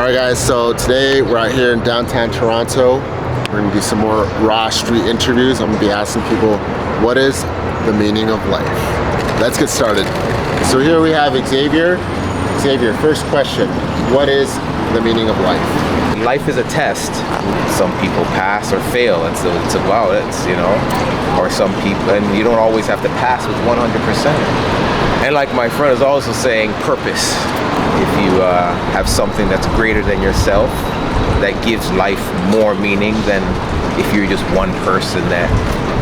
Alright guys, so today we're out here in downtown Toronto. We're going to do some more raw street interviews. I'm going to be asking people, what is the meaning of life? Let's get started. So here we have Xavier. Xavier, first question, what is the meaning of life? Life is a test. Some people pass or fail. It's about it, you know. Or some people, and you don't always have to pass with 100%. And like my friend is also saying, purpose. If you have something that's greater than yourself, that gives life more meaning than if you're just one person that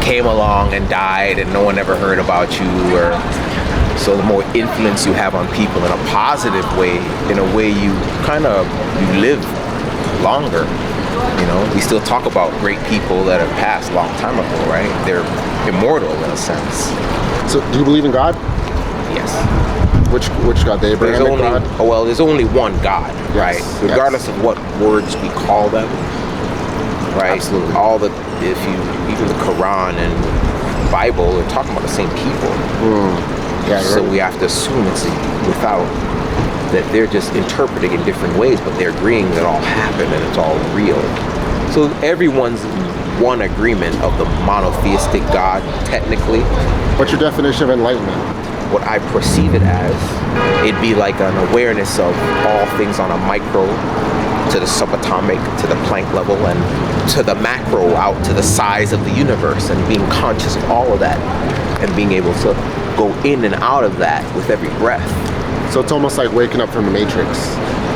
came along and died and no one ever heard about you. Or so the more influence you have on people in a positive way, in a way you live longer. You know, we still talk about great people that have passed a long time ago, right? They're immortal in a sense. So do you believe in God? Yes. Which God? The Abrahamic God? Oh, well, there's only one God, yes, right? Regardless of what words we call them, right? Absolutely. Even the Quran and Bible are talking about the same people. Yeah, so right. we have to assume it's without that they're just interpreting in different ways, but they're agreeing that all happened and it's all real. So everyone's one agreement of the monotheistic God, technically. What's your definition of enlightenment? What I perceive it as, it'd be like an awareness of all things on a micro to the subatomic, to the Planck level, and to the macro, out to the size of the universe, and being conscious of all of that, and being able to go in and out of that with every breath. So it's almost like waking up from the Matrix.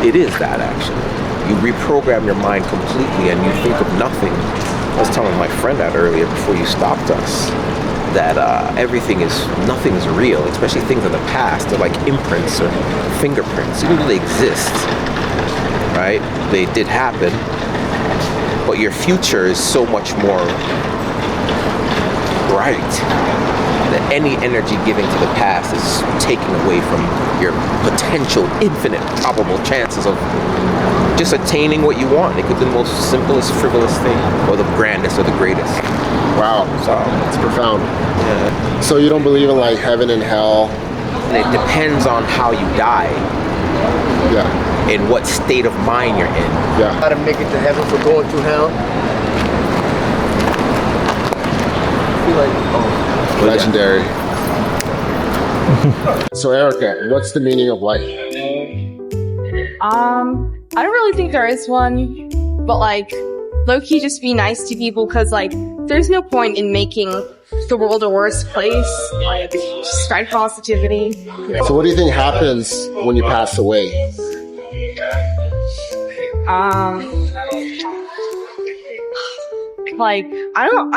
It is that, actually. You reprogram your mind completely and you think of nothing. I was telling my friend that earlier before you stopped us, that nothing is real, especially things in the past. They're like imprints or fingerprints. Even though they exist, right? They did happen, but your future is so much more bright that any energy giving to the past is taking away from your potential infinite probable chances of just attaining what you want. It could be the most simplest, frivolous thing, or the grandest or the greatest. Wow, So it's profound. yeah. So you don't believe in like heaven and hell? And it depends on how you die, Yeah, in what state of mind you're in. yeah. How to make it to heaven for going to hell? I feel like, Legendary. So Erika, what's the meaning of life? I don't really think there is one, but like, low-key just be nice to people, because like, there's no point in making the world a worse place. Like, spread positivity. So what do you think happens when you pass away? Like, I'm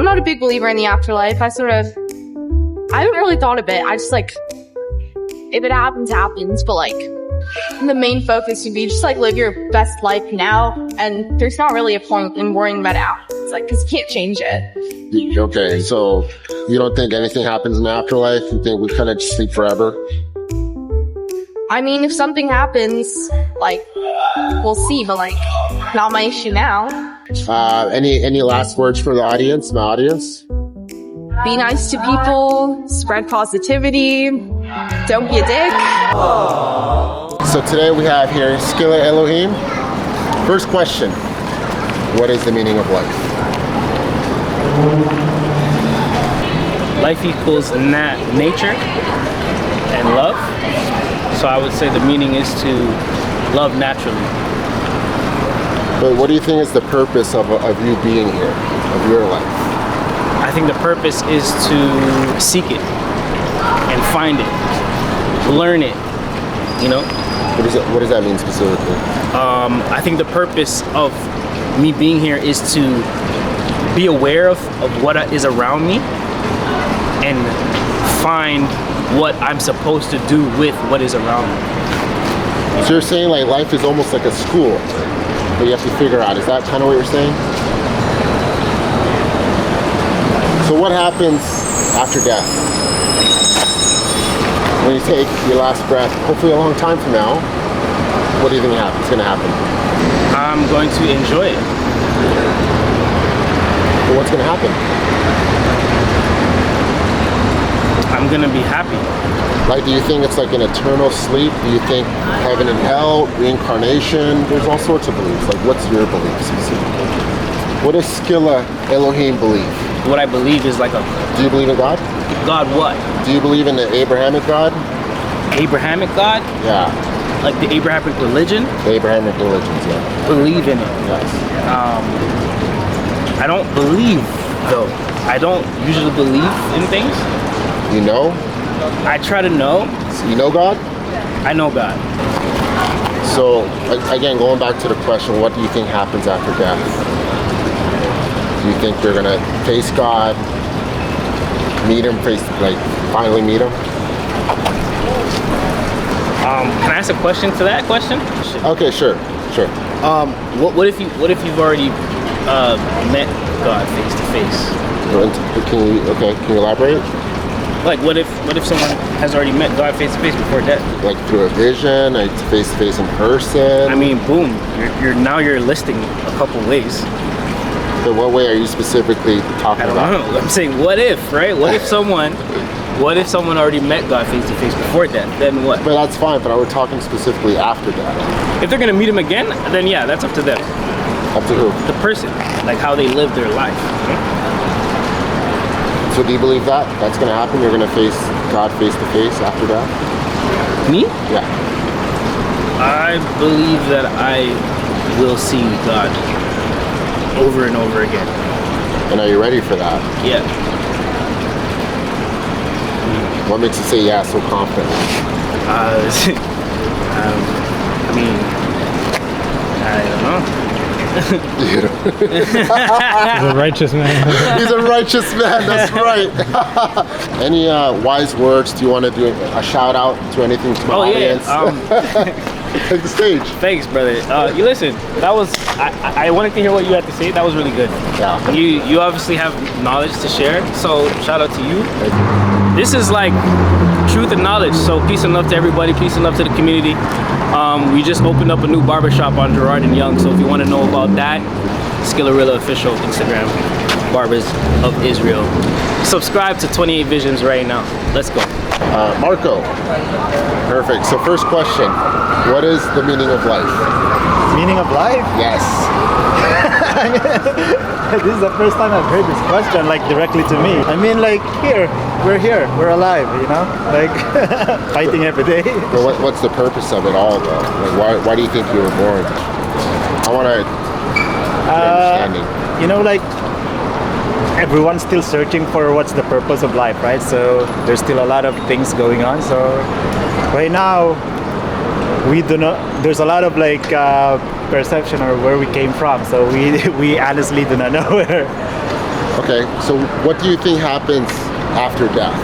not a big believer in the afterlife. I haven't really thought of it. I just like, if it happens, happens, but like, the main focus would be just like live your best life now, and there's not really a point in worrying about it. It's like, cause you can't change it. Okay, so you don't think anything happens in the afterlife? You think we kind of just sleep forever? I mean, if something happens, like, we'll see, but like, not my issue now. Any last words for the audience, my audience? Be nice to people, spread positivity, don't be a dick. So today we have here SkillaElohim. First question, what is the meaning of life? Life equals nature and love. So I would say the meaning is to love naturally. But what do you think is the purpose of you being here, of your life? I think the purpose is to seek it and find it, learn it, you know? What does that mean specifically? I think the purpose of me being here is to be aware of what is around me and find what I'm supposed to do with what is around me. So you're saying like life is almost like a school that you have to figure out. Is that kind of what you're saying? So what happens after death? When you take your last breath, hopefully a long time from now, what do you think is going to happen? I'm going to enjoy it. But what's going to happen? I'm going to be happy. Like, do you think it's like an eternal sleep? Do you think heaven and hell, reincarnation? There's all sorts of beliefs. Like, what's your belief specifically? What does SkillaElohim believe? What I believe is like a Do you believe in God? God what? Do you believe in the Abrahamic God? Abrahamic God? Yeah, Like the Abrahamic religion? the Abrahamic religions, yeah. Believe in it. Yes. I don't believe though. I don't usually believe in things. You know? I try to know. So you know God? I know God. So, again, going back to the question, what do you think happens after death? Do you think you're gonna face God, meet him, finally meet him? Can I ask a question to that question? Okay, sure. What if you've already met God face to face? Can you elaborate? Like what if someone has already met God face to face before death? Like through a vision, like face to face in person? I mean, boom! You're listing a couple ways. But what way are you specifically talking I don't about? know. I'm saying, what if, right? What if someone already met God face to face before death? Then what? But that's fine. But we're talking specifically after death. If they're gonna meet him again, then yeah, that's up to them. Up to who? The person, like how they live their life. So do you believe that that's going to happen? You're going to face God face to face after death? Me? Yeah. I believe that I will see God over and over again. And are you ready for that? Yeah. What makes you say yeah so confidently? I mean, I don't know. He's a righteous man. He's a righteous man, that's right. Any wise words? Do you want to do a shout out to anything to my audience? Take the stage. Thanks, brother. You listen, that was, I wanted to hear what you had to say. That was really good. Yeah. You obviously have knowledge to share, so shout out to you. This is like truth and knowledge, so peace and love to everybody, peace and love to the community. We just opened up a new barbershop on Gerard and Young, so if you want to know about that, SkillaElohim official Instagram, Barbers of Israel. Subscribe to 28 Visions right now. Let's go. Marko. Perfect. So first question, what is the meaning of life? Meaning of life? Yes. This is the first time I've heard this question, like directly to me. I mean, like we're alive, you know, like fighting every day. But what's the purpose of it all, though? Like, why do you think you were born? I want to understanding. You know, like everyone's still searching for what's the purpose of life, right? So there's still a lot of things going on. So right now, we do not. There's a lot of like perception or where we came from. So we honestly do not know where. Okay, so what do you think happens after death?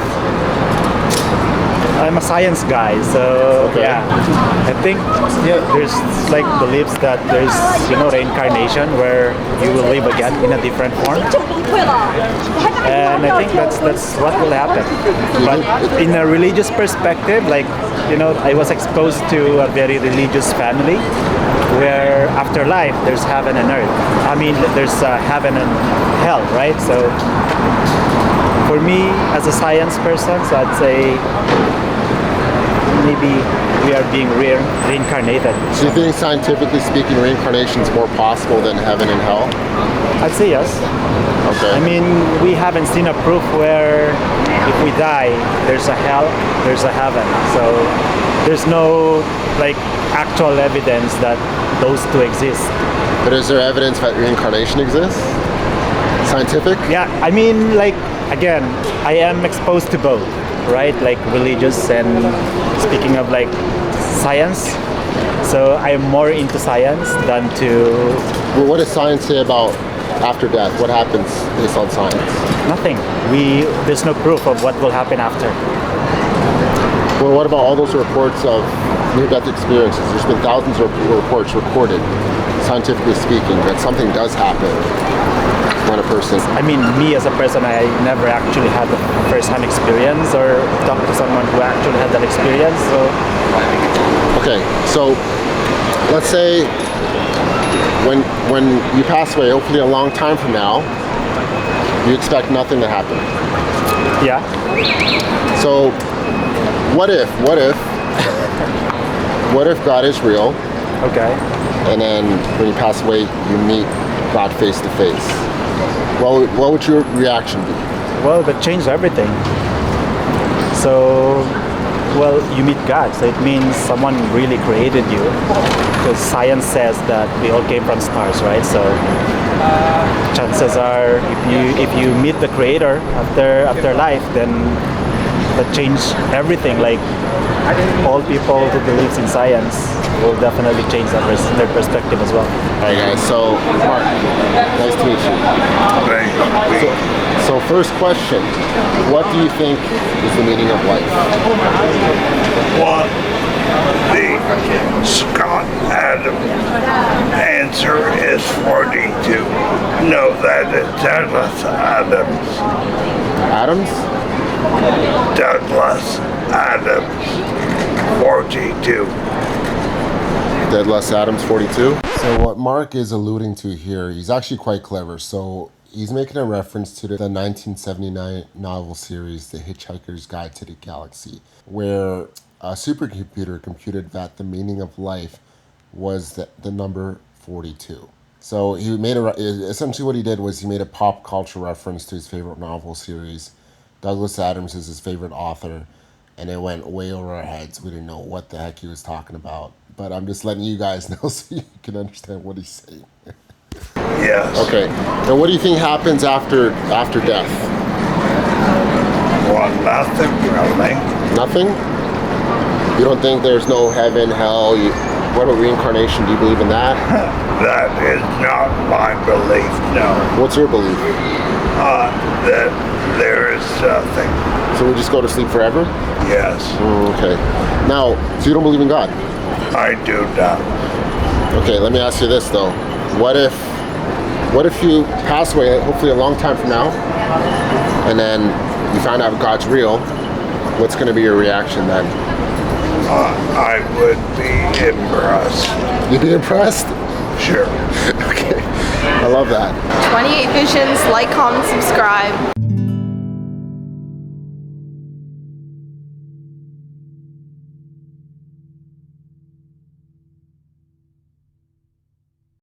I'm a science guy, so Okay. yeah. I think there's like beliefs that there's reincarnation where you will live again in a different form, and I think that's what will happen. But in a religious perspective, like I was exposed to a very religious family where after life there's heaven and earth. I mean, there's heaven and hell, right? So for me, as a science person, so I'd say maybe we are being reincarnated. So you think, scientifically speaking, reincarnation is more possible than heaven and hell? I'd say yes. Okay. I mean, we haven't seen a proof where if we die, there's a hell, there's a heaven. So there's no like actual evidence that those two exist. But is there evidence that reincarnation exists? Scientific? Yeah, I mean, like, again, I am exposed to both, right? Like religious and speaking of like science. So I am more into science than to... Well, what does science say about after death? What happens based on science? Nothing. There's no proof of what will happen after. Well, what about all those reports of near-death experiences? There's been thousands of reports recorded, scientifically speaking, that something does happen when a person... I mean, me as a person, I never actually had the first-hand experience or talked to someone who actually had that experience, so... Okay, so let's say when you pass away, hopefully a long time from now, you expect nothing to happen. Yeah. So what if God is real, Okay. and then when you pass away, you meet God face to face? What would your reaction be? Well, that changed everything. So, well, you meet God, so it means someone really created you. Because science says that we all came from stars, right? So, chances are, if you meet the Creator after life, then that changed everything. Like all people who believes in science will definitely change their perspective as well. Alright guys, so Mark, nice to meet you. So first question, what do you think is the meaning of life? Well, the Scott Adams answer is 42. No, that is Douglas Adams. Adams? Douglas Adams, 42. Douglas Adams, 42. So what Mark is alluding to here, he's actually quite clever. So he's making a reference to the 1979 novel series, The Hitchhiker's Guide to the Galaxy, where a supercomputer computed that the meaning of life was the number 42. So he made essentially what he did was he made a pop culture reference to his favorite novel series. Douglas Adams is his favorite author, and it went way over our heads. We didn't know what the heck he was talking about. But I'm just letting you guys know so you can understand what he's saying. Yes. Okay. Now, what do you think happens after death? Well, nothing really. Nothing? You don't think there's no heaven, hell? What about reincarnation? Do you believe in that? That is not my belief, no. What's your belief? That there is nothing. So we just go to sleep forever? Yes. Okay. Now, so you don't believe in God? I do not. Okay, let me ask you this though. What if you pass away, hopefully a long time from now, and then you find out God's real? What's going to be your reaction then? I would be impressed. You'd be impressed? Sure. Okay. I love that. 28 Visions, like, comment, subscribe.